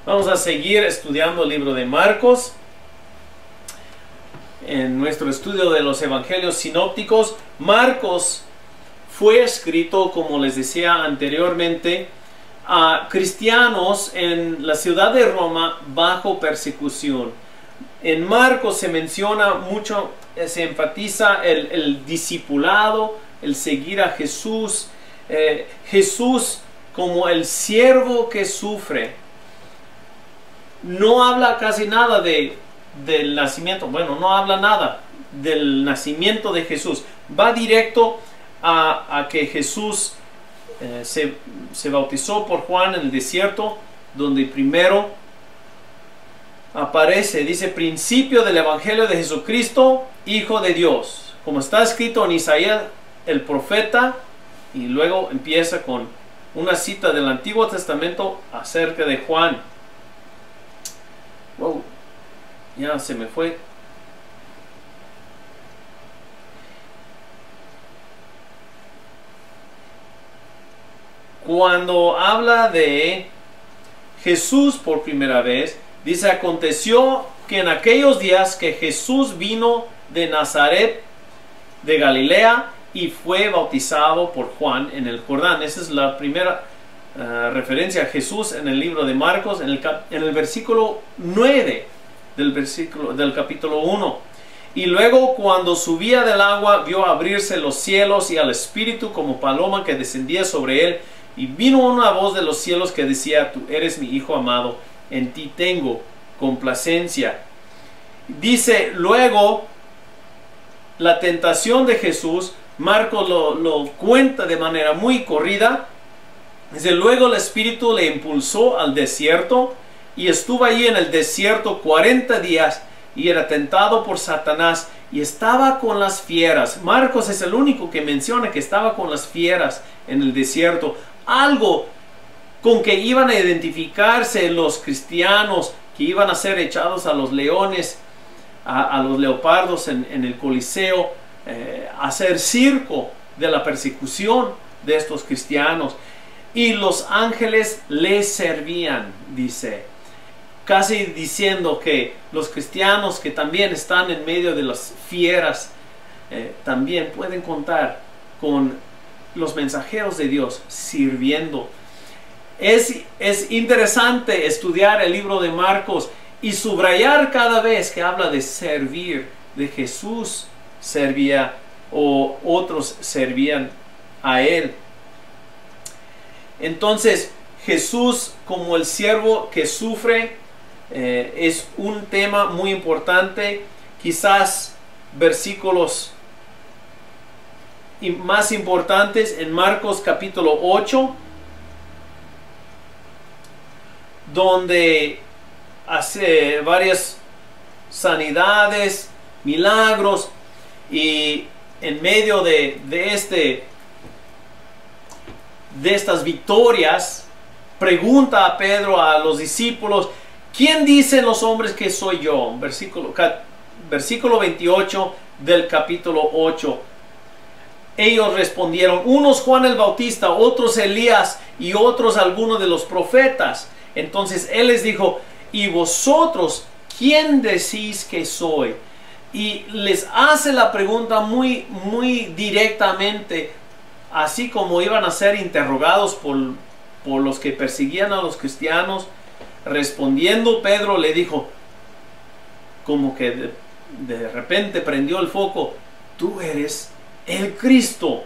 Vamos a seguir estudiando el libro de Marcos. En nuestro estudio de los evangelios sinópticos, Marcos fue escrito, como les decía anteriormente, a cristianos en la ciudad de Roma bajo persecución. En Marcos se menciona mucho, se enfatiza el discipulado, el seguir a Jesús, Jesús como el siervo que sufre. No habla casi nada del nacimiento, bueno, no habla nada del nacimiento de Jesús. Va directo a que Jesús se bautizó por Juan en el desierto, donde primero aparece, dice, principio del evangelio de Jesucristo, Hijo de Dios, como está escrito en Isaías el profeta, y luego empieza con una cita del Antiguo Testamento acerca de Juan. Wow, ya se me fue. Cuando habla de Jesús por primera vez, dice, aconteció que en aquellos días que Jesús vino de Nazaret, de Galilea, y fue bautizado por Juan en el Jordán. Esa es la primera referencia a Jesús en el libro de Marcos, en el versículo 9 del capítulo 1. Y luego, cuando subía del agua, vio abrirse los cielos y al Espíritu como paloma que descendía sobre él. Y vino una voz de los cielos que decía, tú eres mi Hijo amado, en ti tengo complacencia. Dice luego la tentación de Jesús. Marcos lo cuenta de manera muy corrida. Desde luego el Espíritu le impulsó al desierto y estuvo allí en el desierto 40 días y era tentado por Satanás y estaba con las fieras. Marcos es el único que menciona que estaba con las fieras en el desierto. Algo con que iban a identificarse los cristianos, que iban a ser echados a los leones, a los leopardos en el Coliseo, hacer circo de la persecución de estos cristianos. Y los ángeles les servían, dice, casi diciendo que los cristianos que también están en medio de las fieras también pueden contar con los mensajeros de Dios sirviendo. Es interesante estudiar el libro de Marcos y subrayar cada vez que habla de servir, de Jesús servía o otros servían a él. Entonces, Jesús como el siervo que sufre es un tema muy importante. Quizás versículos más importantes en Marcos capítulo 8, donde hace varias sanidades, milagros, y en medio de estas victorias, pregunta a Pedro, a los discípulos, ¿quién dicen los hombres que soy yo? Versículo 28 del capítulo 8. Ellos respondieron, unos Juan el Bautista, otros Elías y otros algunos de los profetas. Entonces él les dijo, ¿y vosotros quién decís que soy? Y les hace la pregunta muy directamente, así como iban a ser interrogados por los que perseguían a los cristianos. Respondiendo Pedro le dijo, como que de repente prendió el foco, tú eres el Cristo.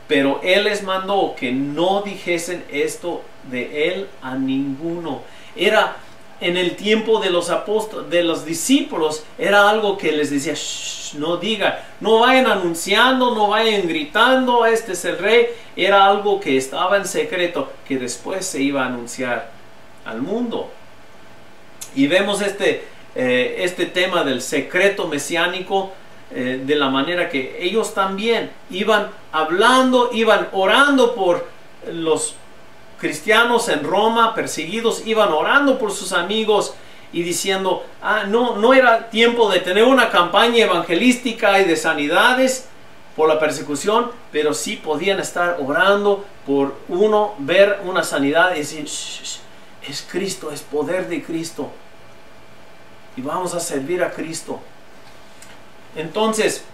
Pero él les mandó que no dijesen esto de él a ninguno. Era en el tiempo de los apóstoles, de los discípulos, era algo que les decía, shh, no digan, no vayan anunciando, no vayan gritando, este es el rey. Era algo que estaba en secreto, que después se iba a anunciar al mundo. Y vemos este tema del secreto mesiánico, de la manera que ellos también iban hablando, iban orando por los cristianos en Roma perseguidos, iban orando por sus amigos y diciendo, no era tiempo de tener una campaña evangelística y de sanidades por la persecución, pero sí podían estar orando por ver una sanidad y decir, shh, shh, es Cristo, es poder de Cristo. Y vamos a servir a Cristo. Entonces,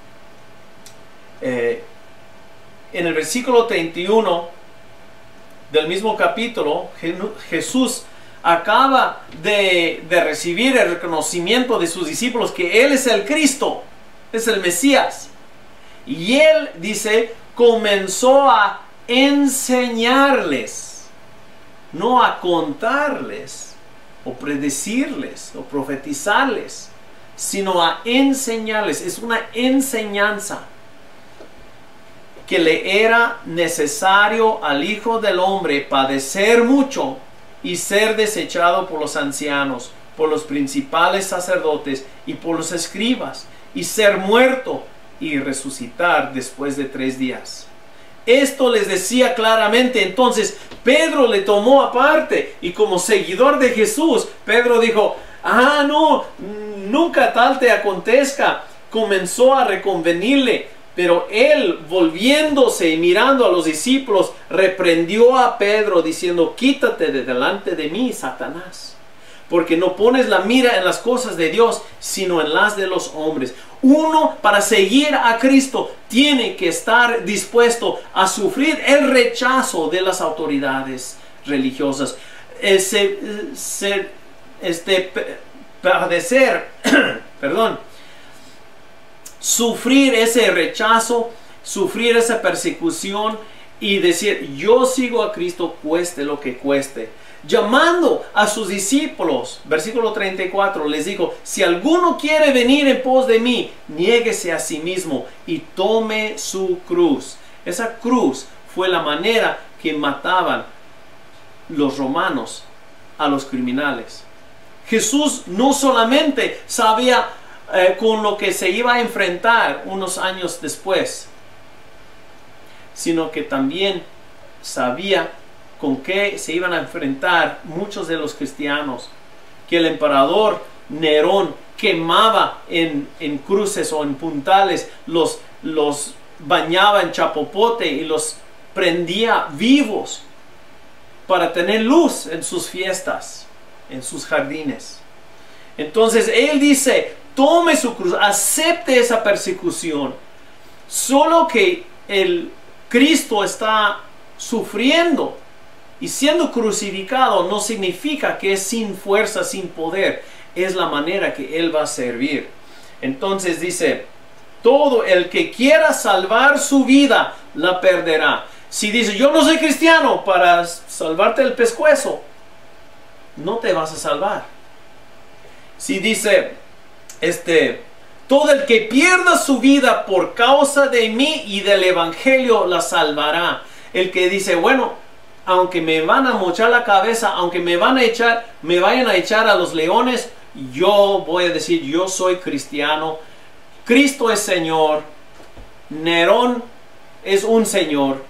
en el versículo 31 del mismo capítulo, Jesús acaba de recibir el reconocimiento de sus discípulos que Él es el Cristo, es el Mesías. Y Él, dice, comenzó a enseñarles, no a contarles, o predecirles, o profetizarles, sino a enseñarles. Es una enseñanza que le era necesario al Hijo del Hombre padecer mucho y ser desechado por los ancianos, por los principales sacerdotes y por los escribas, y ser muerto y resucitar después de 3 días. Esto les decía claramente. Entonces Pedro le tomó aparte, y como seguidor de Jesús, Pedro dijo: no, nunca tal te acontezca. Comenzó a reconvenirle, pero él, volviéndose y mirando a los discípulos, reprendió a Pedro diciendo: quítate de delante de mí, Satanás, porque no pones la mira en las cosas de Dios, sino en las de los hombres. Uno, para seguir a Cristo, tiene que estar dispuesto a sufrir el rechazo de las autoridades religiosas. Padecer, sufrir ese rechazo, sufrir esa persecución y decir: yo sigo a Cristo cueste lo que cueste. Llamando a sus discípulos, versículo 34, les dijo: si alguno quiere venir en pos de mí, niéguese a sí mismo y tome su cruz. Esa cruz fue la manera que mataban los romanos a los criminales. Jesús no solamente sabía con lo que se iba a enfrentar unos años después, sino que también sabía con qué se iban a enfrentar muchos de los cristianos, que el emperador Nerón quemaba en cruces o en puntales, los bañaba en chapopote y los prendía vivos para tener luz en sus fiestas, en sus jardines. Entonces él dice: tome su cruz, acepte esa persecución. Solo que el Cristo está sufriendo y siendo crucificado no significa que es sin fuerza, sin poder. Es la manera que Él va a servir. Entonces dice: todo el que quiera salvar su vida, la perderá. Si dice: yo no soy cristiano, para salvarte el pescuezo, no te vas a salvar. Si dice, todo el que pierda su vida por causa de mí y del evangelio, la salvará. El que dice: bueno, aunque me van a mochar la cabeza, aunque me vayan a echar a los leones, yo voy a decir: yo soy cristiano. Cristo es Señor. Nerón es un Señor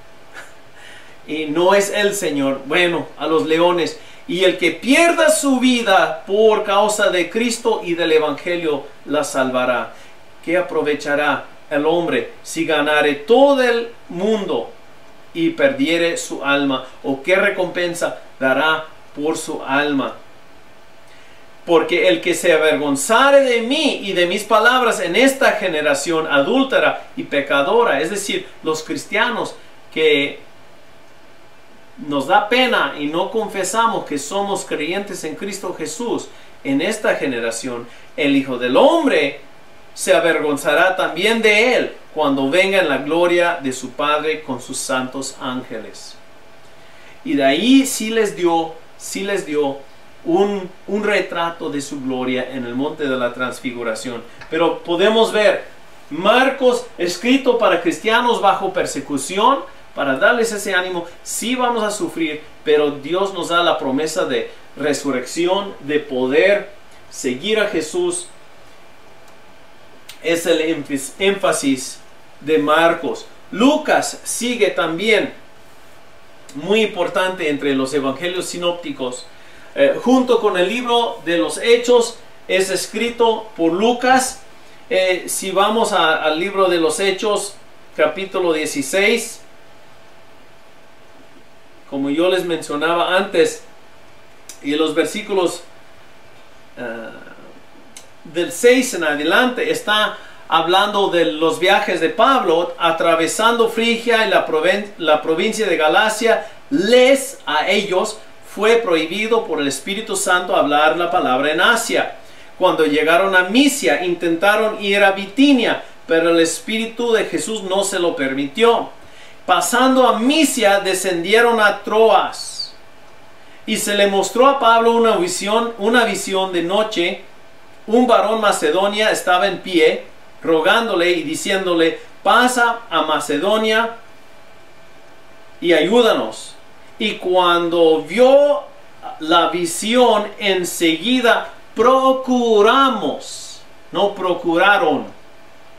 y no es el Señor. Bueno, a los leones. Y el que pierda su vida por causa de Cristo y del evangelio, la salvará. ¿Qué aprovechará el hombre si ganare todo el mundo y perdiere su alma? ¿O qué recompensa dará por su alma? Porque el que se avergonzare de mí y de mis palabras en esta generación adúltera y pecadora, es decir, los cristianos que nos da pena y no confesamos que somos creyentes en Cristo Jesús, en esta generación, el Hijo del Hombre se avergonzará también de él cuando venga en la gloria de su Padre con sus santos ángeles. Y de ahí sí les dio un retrato de su gloria en el monte de la transfiguración. Pero podemos ver Marcos, escrito para cristianos bajo persecución, para darles ese ánimo. Sí vamos a sufrir, pero Dios nos da la promesa de resurrección, de poder seguir a Jesús. Es el énfasis de Marcos. Lucas sigue también, muy importante entre los evangelios sinópticos. Junto con el libro de los Hechos, es escrito por Lucas. Si vamos al libro de los Hechos, capítulo 16, como yo les mencionaba antes, Y los versículos del 6 en adelante está hablando de los viajes de Pablo atravesando Frigia y la provincia de Galacia. A ellos fue prohibido por el Espíritu Santo hablar la palabra en Asia. Cuando llegaron a Misia, intentaron ir a Bitinia, pero el Espíritu de Jesús no se lo permitió. Pasando a Misia, descendieron a Troas. Y se le mostró a Pablo una visión de noche. Un varón Macedonia estaba en pie, rogándole y diciéndole: pasa a Macedonia y ayúdanos. Y cuando vio la visión, enseguida procuraron.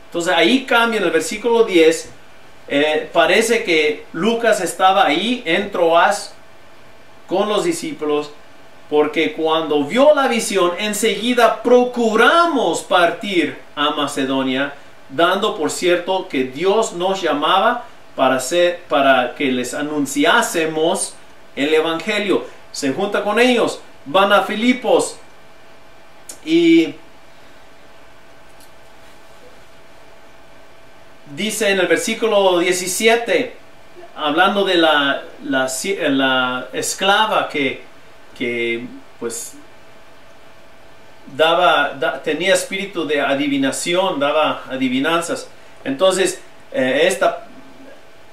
Entonces ahí cambia en el versículo 10. Parece que Lucas estaba ahí en Troas con los discípulos, porque cuando vio la visión, enseguida procuramos partir a Macedonia, dando por cierto que Dios nos llamaba para que les anunciásemos el Evangelio. Se junta con ellos, van a Filipos y dice en el versículo 17, hablando de la esclava que pues tenía espíritu de adivinación, daba adivinanzas. Entonces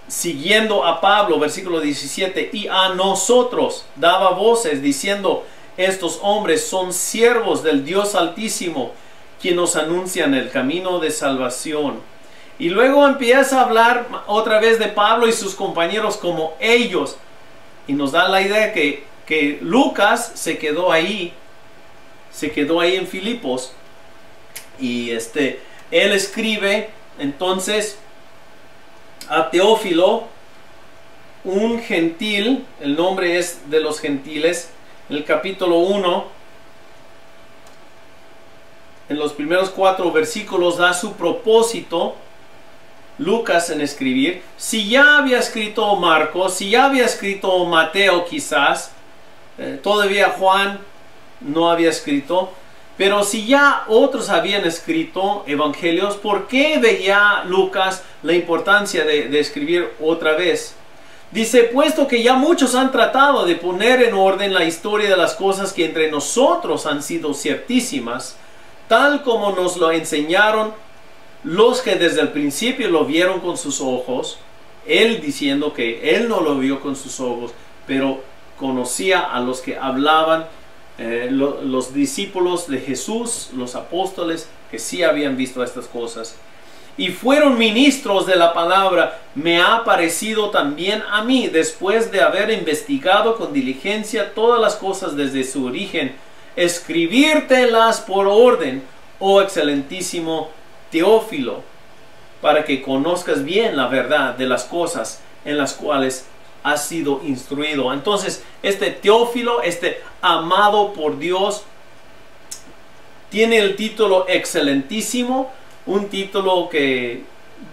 siguiendo a Pablo, versículo 17, y a nosotros daba voces diciendo: estos hombres son siervos del Dios Altísimo, quien nos anuncian el camino de salvación. Y luego empieza a hablar otra vez de Pablo y sus compañeros como ellos, y nos da la idea que Lucas se quedó ahí en Filipos, y él escribe entonces a Teófilo, un gentil. El nombre es de los gentiles. En el capítulo 1, en los primeros 4 versículos, da su propósito Lucas en escribir. Si ya había escrito Marcos, si ya había escrito Mateo, quizás todavía Juan no había escrito, pero si ya otros habían escrito evangelios, ¿por qué veía Lucas la importancia de escribir otra vez? Dice: puesto que ya muchos han tratado de poner en orden la historia de las cosas que entre nosotros han sido ciertísimas, tal como nos lo enseñaron los que desde el principio lo vieron con sus ojos. Él diciendo que él no lo vio con sus ojos, pero conocía a los que hablaban, los discípulos de Jesús, los apóstoles, que sí habían visto estas cosas y fueron ministros de la palabra. Me ha parecido también a mí, después de haber investigado con diligencia todas las cosas desde su origen, escribírtelas por orden, oh excelentísimo Teófilo, para que conozcas bien la verdad de las cosas en las cuales has sido instruido. Entonces Teófilo, amado por Dios, tiene el título excelentísimo, un título que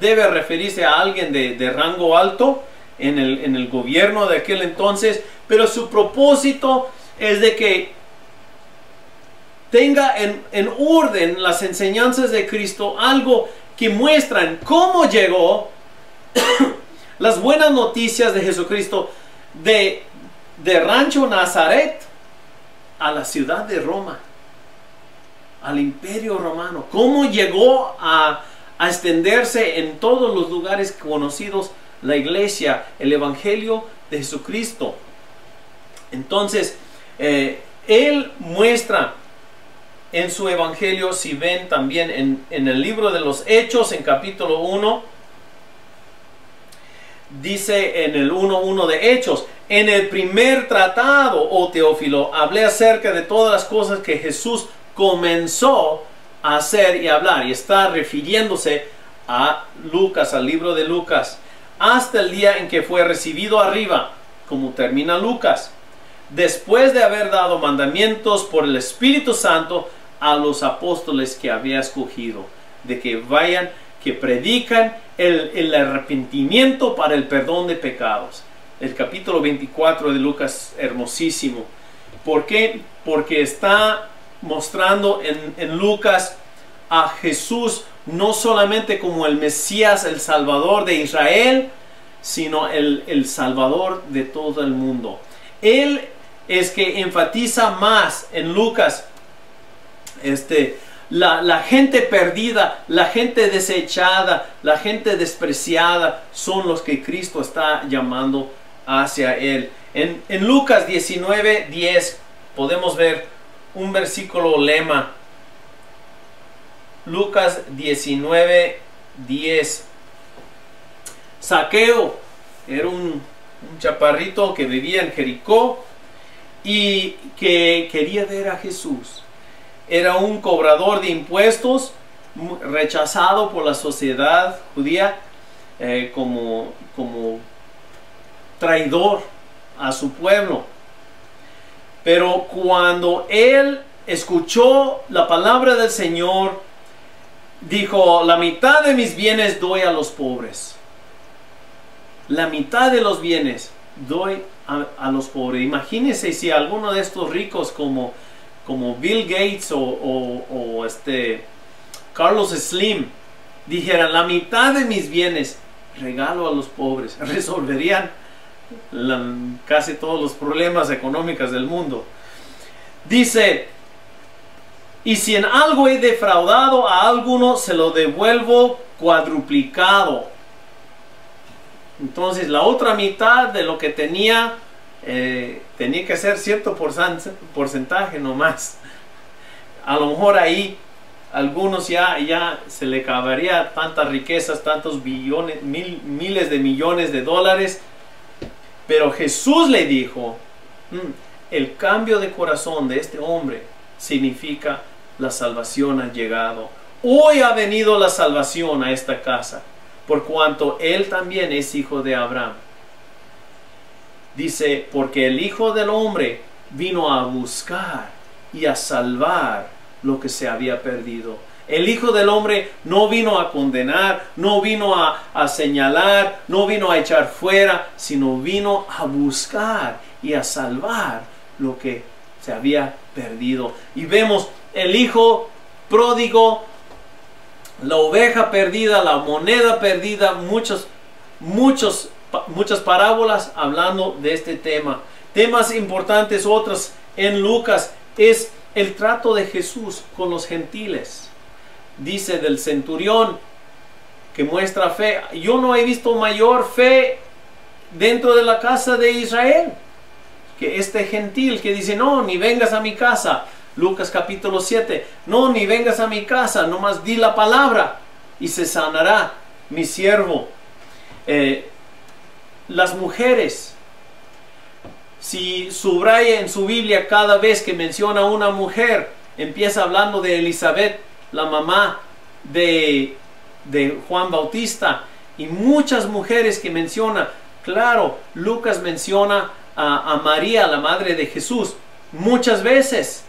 debe referirse a alguien de rango alto en el gobierno de aquel entonces, pero su propósito es de que tenga en orden las enseñanzas de Cristo, algo que muestran cómo llegó las buenas noticias de Jesucristo de Rancho Nazaret a la ciudad de Roma, al Imperio Romano. Cómo llegó a extenderse en todos los lugares conocidos la iglesia, el Evangelio de Jesucristo. Entonces, él muestra en su Evangelio, si ven también en el libro de los Hechos, en capítulo 1, dice en el 1:1 de Hechos: en el primer tratado, oh Teófilo, hablé acerca de todas las cosas que Jesús comenzó a hacer y hablar. Y está refiriéndose a Lucas, al libro de Lucas, hasta el día en que fue recibido arriba, como termina Lucas, después de haber dado mandamientos por el Espíritu Santo a los apóstoles que había escogido, de que vayan, que predican el arrepentimiento para el perdón de pecados. El capítulo 24 de Lucas, hermosísimo. ¿Por qué? Porque está mostrando en Lucas a Jesús no solamente como el Mesías, el Salvador de Israel, sino el Salvador de todo el mundo. Él es que enfatiza más en Lucas la gente perdida, la gente desechada, la gente despreciada, son los que Cristo está llamando hacia Él. En Lucas 19:10 podemos ver un versículo lema. Lucas 19:10. Zaqueo era un chaparrito que vivía en Jericó y que quería ver a Jesús. Era un cobrador de impuestos, rechazado por la sociedad judía como traidor a su pueblo. Pero cuando él escuchó la palabra del Señor, dijo: la mitad de mis bienes doy a los pobres. La mitad de los bienes doy a los pobres. Imagínense si alguno de estos ricos como Bill Gates o Carlos Slim dijeran: la mitad de mis bienes regalo a los pobres, resolverían casi todos los problemas económicos del mundo. Dice: y si en algo he defraudado a alguno, se lo devuelvo cuadruplicado. Entonces la otra mitad de lo que tenía que ser cierto porcentaje nomás. A lo mejor ahí algunos ya se le acabaría tantas riquezas, tantos billones, miles de millones de dólares. Pero Jesús le dijo: el cambio de corazón de este hombre significa la salvación ha llegado. Hoy ha venido la salvación a esta casa, por cuanto él también es hijo de Abraham. Dice: porque el Hijo del Hombre vino a buscar y a salvar lo que se había perdido. El Hijo del Hombre no vino a condenar, no vino a señalar, no vino a echar fuera, sino vino a buscar y a salvar lo que se había perdido. Y vemos el hijo pródigo, la oveja perdida, la moneda perdida, muchas parábolas hablando de este tema. Temas importantes otros en Lucas es el trato de Jesús con los gentiles. Dice del centurión que muestra fe: yo no he visto mayor fe dentro de la casa de Israel que este gentil que dice: no, ni vengas a mi casa. Lucas capítulo 7, no, ni vengas a mi casa, nomás di la palabra y se sanará mi siervo. Las mujeres, si subraya en su Biblia cada vez que menciona a una mujer, empieza hablando de Elizabeth, la mamá de Juan Bautista, y muchas mujeres que menciona. Claro, Lucas menciona a María, la madre de Jesús, muchas veces,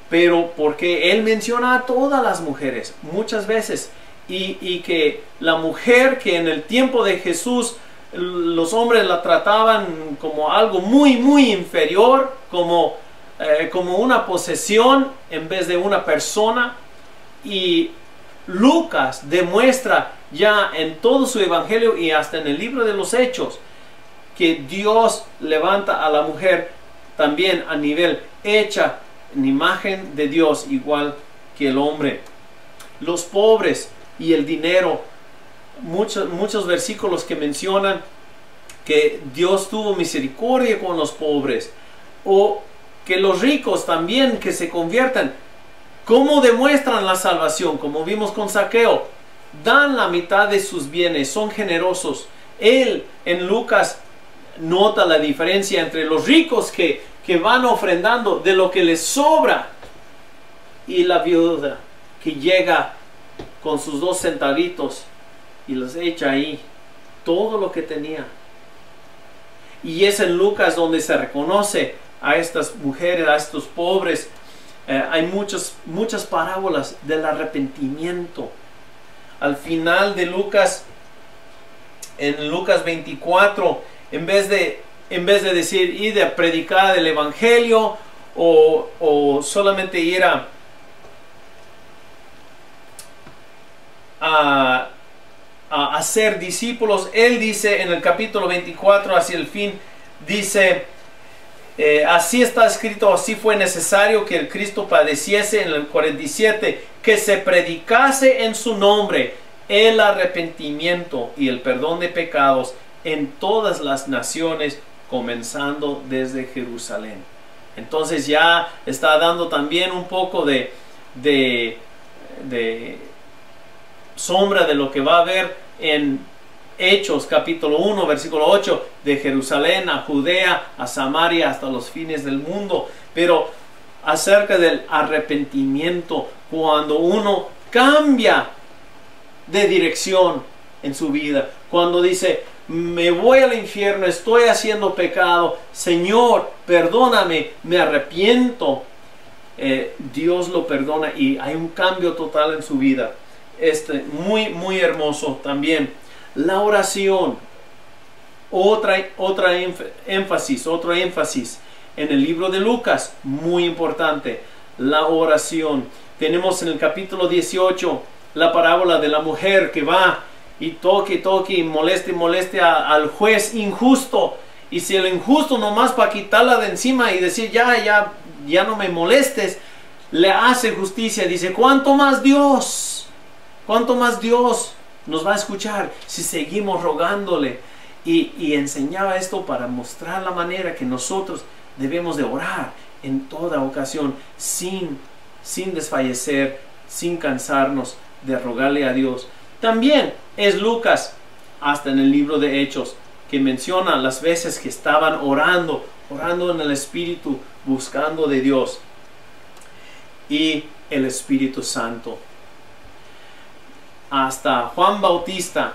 pero porque él menciona a todas las mujeres muchas veces, y que la mujer que en el tiempo de Jesús los hombres la trataban como algo muy inferior, como una posesión en vez de una persona. Y Lucas demuestra ya en todo su evangelio y hasta en el libro de los Hechos que Dios levanta a la mujer también a nivel hecha en imagen de Dios, igual que el hombre. Los pobres y el dinero, muchos versículos que mencionan que Dios tuvo misericordia con los pobres, o que los ricos también que se conviertan. ¿Cómo demuestran la salvación? Como vimos con Zaqueo, dan la mitad de sus bienes, son generosos. Él en Lucas nota la diferencia entre los ricos que van ofrendando de lo que les sobra, y la viuda que llega con sus 2 centavitos y los echa ahí todo lo que tenía. Y es en Lucas donde se reconoce a estas mujeres, a estos pobres. Hay muchas parábolas del arrepentimiento. Al final de Lucas, en Lucas 24, en vez de en vez de decir ir a predicar el evangelio o solamente ir a hacer discípulos, él dice en el capítulo 24 hacia el fin, dice, así está escrito, así fue necesario que el Cristo padeciese, en el 47, que se predicase en su nombre el arrepentimiento y el perdón de pecados en todas las naciones, comenzando desde Jerusalén. Entonces ya está dando también un poco de sombra de lo que va a haber en Hechos capítulo 1 versículo 8, de Jerusalén a Judea, a Samaria, hasta los fines del mundo. Pero acerca del arrepentimiento, cuando uno cambia de dirección en su vida, cuando dice, me voy al infierno, estoy haciendo pecado, Señor, perdóname, me arrepiento, Dios lo perdona y hay un cambio total en su vida. Muy hermoso también. La oración, otro énfasis en el libro de Lucas, muy importante, la oración. Tenemos en el capítulo 18 la parábola de la mujer que va y toque y moleste al juez injusto, y si el injusto nomás para quitarla de encima y decir ya no me molestes, le hace justicia, dice, ¿cuánto más Dios nos va a escuchar si seguimos rogándole? Y enseñaba esto para mostrar la manera que nosotros debemos de orar en toda ocasión, sin desfallecer, sin cansarnos de rogarle a Dios. También es Lucas, hasta en el libro de Hechos, que menciona las veces que estaban orando en el Espíritu, buscando de Dios y el Espíritu Santo. Hasta Juan Bautista,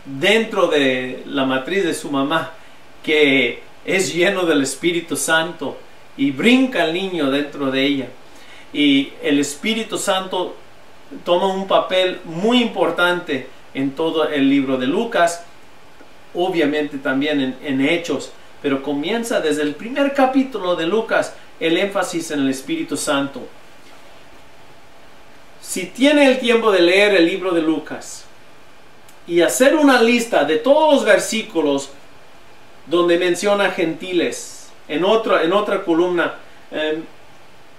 dentro de la matriz de su mamá, que es lleno del Espíritu Santo, y brinca el niño dentro de ella, y el Espíritu Santo toma un papel muy importante en todo el libro de Lucas, obviamente también en Hechos, pero comienza desde el primer capítulo de Lucas el énfasis en el Espíritu Santo. Si tiene el tiempo de leer el libro de Lucas y hacer una lista de todos los versículos donde menciona gentiles, en otra columna,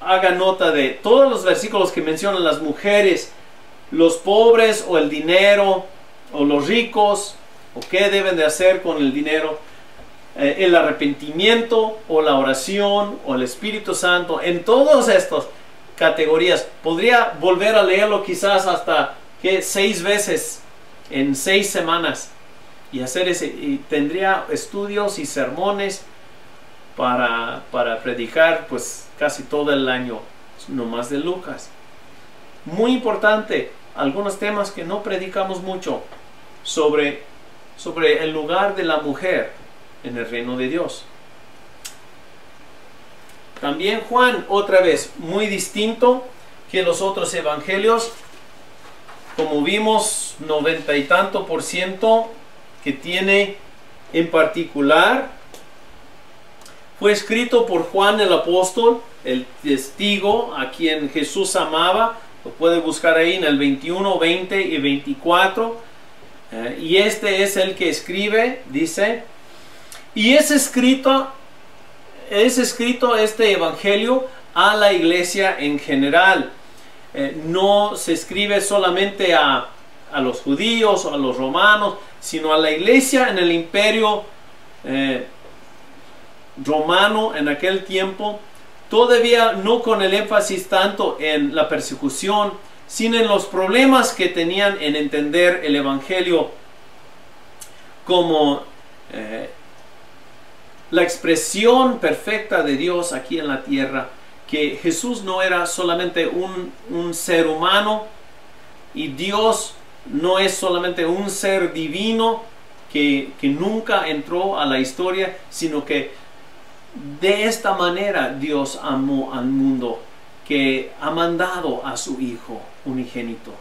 haga nota de todos los versículos que mencionan las mujeres, los pobres o el dinero, o los ricos, o qué deben de hacer con el dinero, el arrepentimiento o la oración o el Espíritu Santo. En todas estas categorías podría volver a leerlo quizás hasta 6 veces en 6 semanas y hacer y tendría estudios y sermones para predicar pues casi todo el año nomás de Lucas. Muy importante, algunos temas que no predicamos mucho sobre el lugar de la mujer en el reino de Dios. También Juan, otra vez, muy distinto que los otros evangelios, como vimos, 90 y tanto % que tiene en particular. Fue escrito por Juan el apóstol, el testigo a quien Jesús amaba. Lo puede buscar ahí en el 21, 20 y 24. Y este es el que escribe, dice, y es escrito este evangelio a la iglesia en general. No se escribe solamente a los judíos o a los romanos, sino a la iglesia en el imperio romano en aquel tiempo, todavía no con el énfasis tanto en la persecución, sino en los problemas que tenían en entender el evangelio como la expresión perfecta de Dios aquí en la tierra, que Jesús no era solamente un ser humano, y Dios no es solamente un ser divino que nunca entró a la historia, sino que de esta manera Dios amó al mundo, que ha mandado a su Hijo unigénito,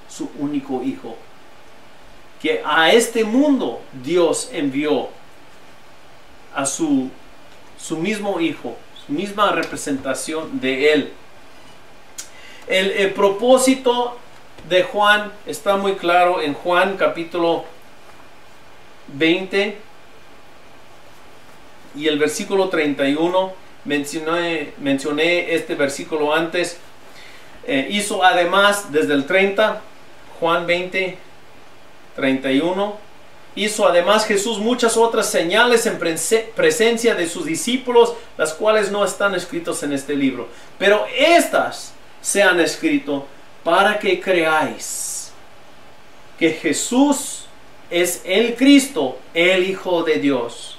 su único Hijo, que a este mundo Dios envió a su mismo Hijo, su misma representación de Él. El propósito de Juan está muy claro en Juan capítulo 20 y el versículo 31. Mencioné este versículo antes. Hizo además, desde el 30, Juan 20, 31, hizo además Jesús muchas otras señales en presencia de sus discípulos, las cuales no están escritas en este libro, pero estas se han escrito para que creáis que Jesús es el Cristo, el Hijo de Dios,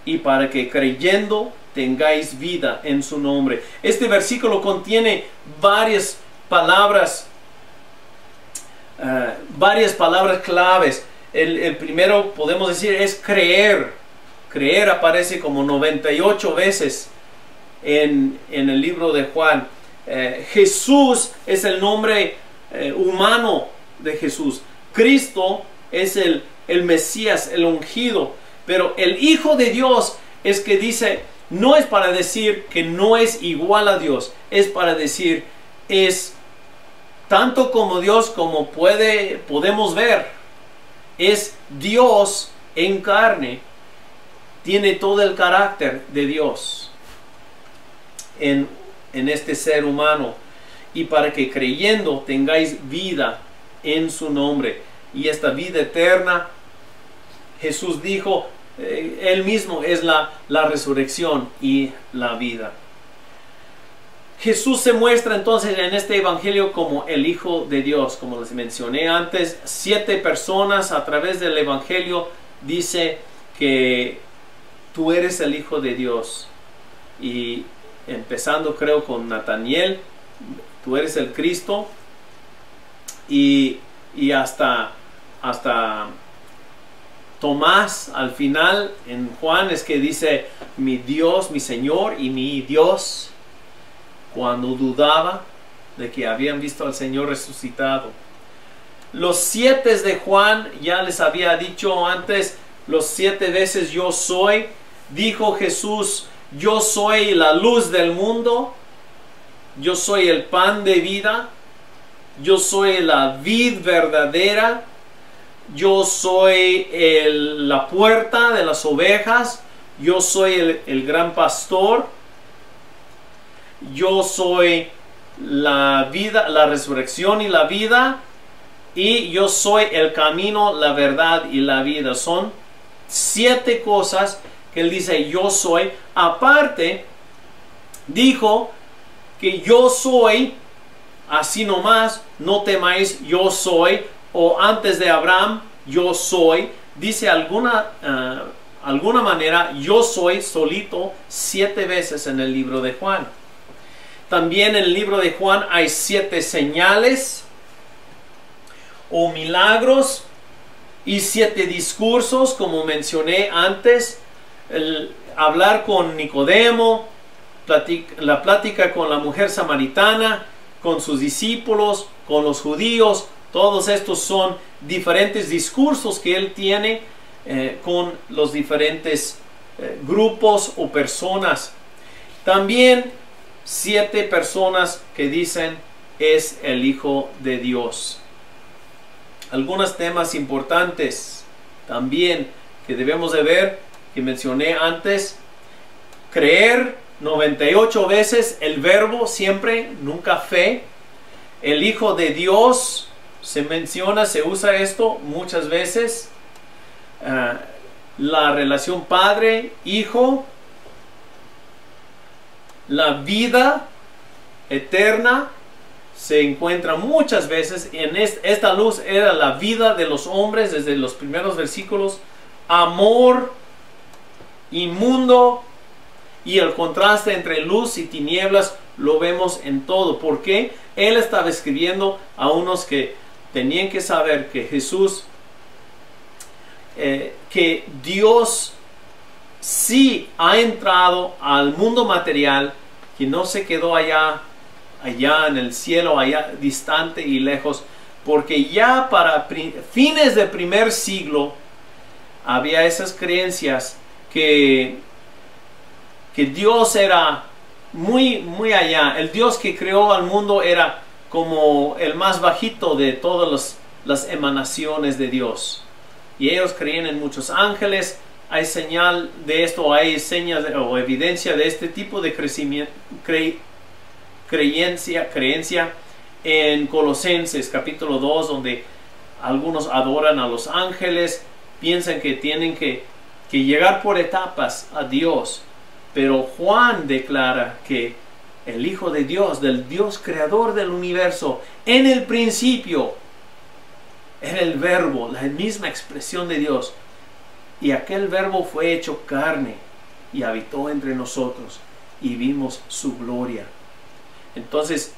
y para que creyendo tengáis vida en su nombre. Este versículo contiene varias palabras claves. El primero, podemos decir, es creer. Creer aparece como 98 veces en el libro de Juan. Jesús es el nombre humano de Jesús. Cristo es el Mesías, el ungido. Pero el Hijo de Dios es que dice, no es para decir que no es igual a Dios, es para decir, es tanto como Dios como podemos ver. Es Dios en carne, tiene todo el carácter de Dios en este ser humano, y para que creyendo tengáis vida en su nombre, y esta vida eterna, Jesús dijo, Él mismo es la resurrección y la vida. Jesús se muestra entonces en este evangelio como el Hijo de Dios. Como les mencioné antes, 7 personas a través del evangelio dice que tú eres el Hijo de Dios. Y empezando creo con Nataniel, tú eres el Cristo. Y hasta Tomás al final en Juan es que dice, mi Dios, mi Señor y mi Dios, cuando dudaba de que habían visto al Señor resucitado. Los 7 de Juan, ya les había dicho antes, los 7 veces yo soy. Dijo Jesús, yo soy la luz del mundo, yo soy el pan de vida, yo soy la vid verdadera, yo soy la puerta de las ovejas, yo soy el gran pastor, yo soy la vida, la resurrección y la vida, y yo soy el camino, la verdad y la vida. Son 7 cosas que Él dice yo soy. Aparte, dijo que yo soy, así nomás, no temáis, yo soy, o antes de Abraham, yo soy. Dice alguna manera, yo soy solito 7 veces en el libro de Juan. También en el libro de Juan hay 7 señales o milagros y 7 discursos, como mencioné antes. El hablar con Nicodemo, la plática con la mujer samaritana, con sus discípulos, con los judíos. Todos estos son diferentes discursos que Él tiene con los diferentes grupos o personas. También 7 personas que dicen es el Hijo de Dios. Algunos temas importantes también que debemos de ver, que mencioné antes. Creer 98 veces, el verbo siempre, nunca fe. El Hijo de Dios se menciona, se usa esto muchas veces. La relación padre-hijo. La vida eterna se encuentra muchas veces en esta luz. Era la vida de los hombres desde los primeros versículos. Amor inmundo, y el contraste entre luz y tinieblas lo vemos en todo. Porque Él estaba escribiendo a unos que tenían que saber que Jesús, que Dios sí ha entrado al mundo material, que no se quedó allá en el cielo, allá distante y lejos, porque ya para fines del primer siglo había esas creencias que que Dios era muy allá. El Dios que creó al mundo era como el más bajito de todas las emanaciones de Dios. Y ellos creían en muchos ángeles. Hay señal de esto, hay señas o evidencia de este tipo de creencia en Colosenses capítulo 2, donde algunos adoran a los ángeles, piensan que tienen que llegar por etapas a Dios. Pero Juan declara que el Hijo de Dios, del Dios creador del universo, en el principio era el Verbo, la misma expresión de Dios. Y aquel Verbo fue hecho carne y habitó entre nosotros y vimos su gloria. Entonces,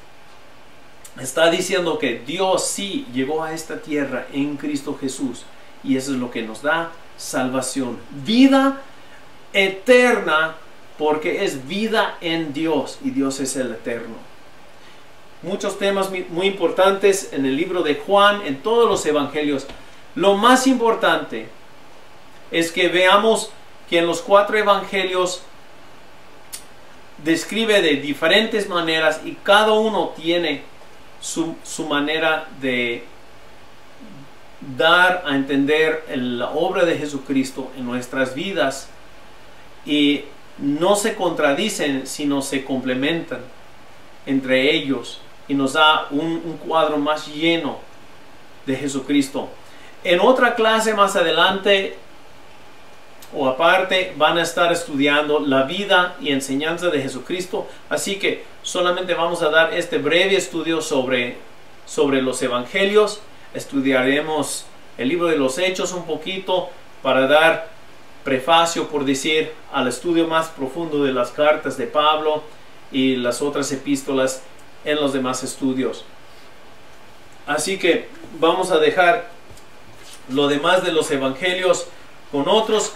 está diciendo que Dios sí llegó a esta tierra en Cristo Jesús. Y eso es lo que nos da salvación. Vida eterna, porque es vida en Dios y Dios es el eterno. Muchos temas muy importantes en el libro de Juan, en todos los evangelios. Lo más importante es que veamos que en los 4 evangelios describe de diferentes maneras y cada uno tiene su manera de dar a entender la obra de Jesucristo en nuestras vidas, y no se contradicen sino se complementan entre ellos y nos da un cuadro más lleno de Jesucristo. En otra clase más adelante o aparte van a estar estudiando la vida y enseñanza de Jesucristo, así que solamente vamos a dar este breve estudio sobre los evangelios. Estudiaremos el libro de los Hechos un poquito para dar prefacio, por decir, al estudio más profundo de las cartas de Pablo y las otras epístolas en los demás estudios. Así que vamos a dejar lo demás de los evangelios con otros,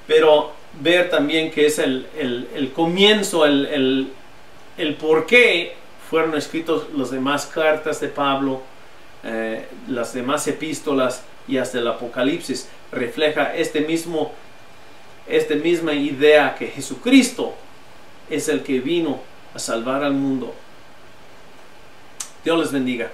pero ver también que es el comienzo, el por qué fueron escritos las demás cartas de Pablo, las demás epístolas y hasta el Apocalipsis. Refleja esta misma idea que Jesucristo es el que vino a salvar al mundo. Dios les bendiga.